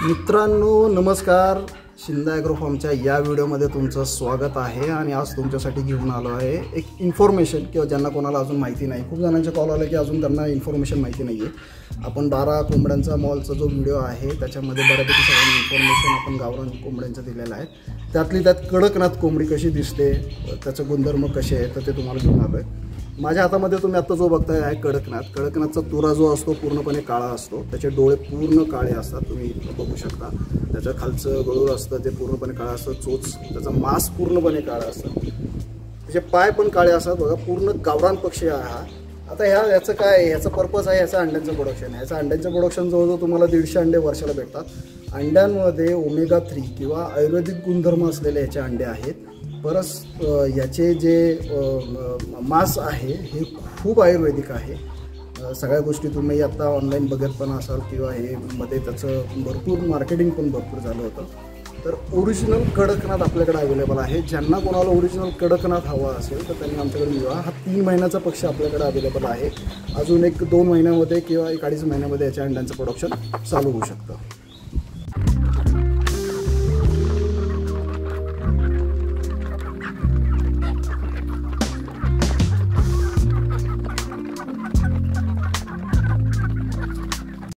मित्रांनो नमस्कार, शिंदे ॲग्रो फार्मच्या या व्हिडिओमध्ये तुमचं स्वागत आहे। आणि आज तुमच्यासाठी घेऊन आलो आहे एक इन्फॉर्मेशन किंवा ज्यांना कोणाला अजून माहिती नाही। खूप जणांचे कॉल आले की अजून त्यांना इन्फॉर्मेशन माहिती नाही आहे। आपण 12 कोंबड्यांचा मॉलचा जो व्हिडिओ आहे त्याच्यामध्ये बऱ्यापैकी सगळ्यांनी इन्फॉर्मेशन आपण गावरान कोंबड्यांचं दिलेलं आहे। त्यातली त्यात कडकनाथ कोंबडी कशी दिसते, त्याचे गुणधर्म कसे आहेत तर ते तुम्हाला घेऊन आलो आहे। माझ्या हातामध्ये तुम्ही आता जो बघताय आहे कडकनाथचा तुरा जो असतो पूर्णपणे काळा असतो। त्याचे डोळे पूर्ण काळे असतात, तुम्ही बघू शकता। त्याचं खालचं गळूळ असतं ते पूर्णपणे काळं असतं, चोच त्याचं मांस पूर्णपणे काळं असतं, त्याचे पाय पण काळे असतात बघा। पूर्ण गावरान पक्षी आहे हा। आता याचं काय, ह्याचं पर्पज आहे याचं अंड्यांचं प्रोडक्शन। ह्याचं अंड्यांचं प्रोडक्शन जवळजवळ तुम्हाला 150 अंडे वर्षाला भेटतात। अंड्यांमध्ये ओमेगा 3 किंवा आयुर्वेदिक गुणधर्म असलेले ह्याचे अंडे आहेत। परस याचे जे मांस आहे हे खूप आयुर्वेदिक आहे। सगळ्या गोष्टी तुम्ही आता ऑनलाईन बघत पण असाल किंवा हे मध्ये त्याचं भरपूर मार्केटिंग पण भरपूर झालं होतं। तर ओरिजिनल कडकनाथ आपल्याकडे अवेलेबल आहे। ज्यांना कोणाला ओरिजिनल कडकनाथ हवा असेल तर त्यांनी आमच्याकडे मिळवा। हा 3 महिन्याचा पक्षी आपल्याकडे अवेलेबल आहे। अजून 1-2 महिन्यामध्ये किंवा 1-2.5 महिन्यामध्ये याच्या अंड्यांचं प्रोडक्शन चालू होऊ शकतं।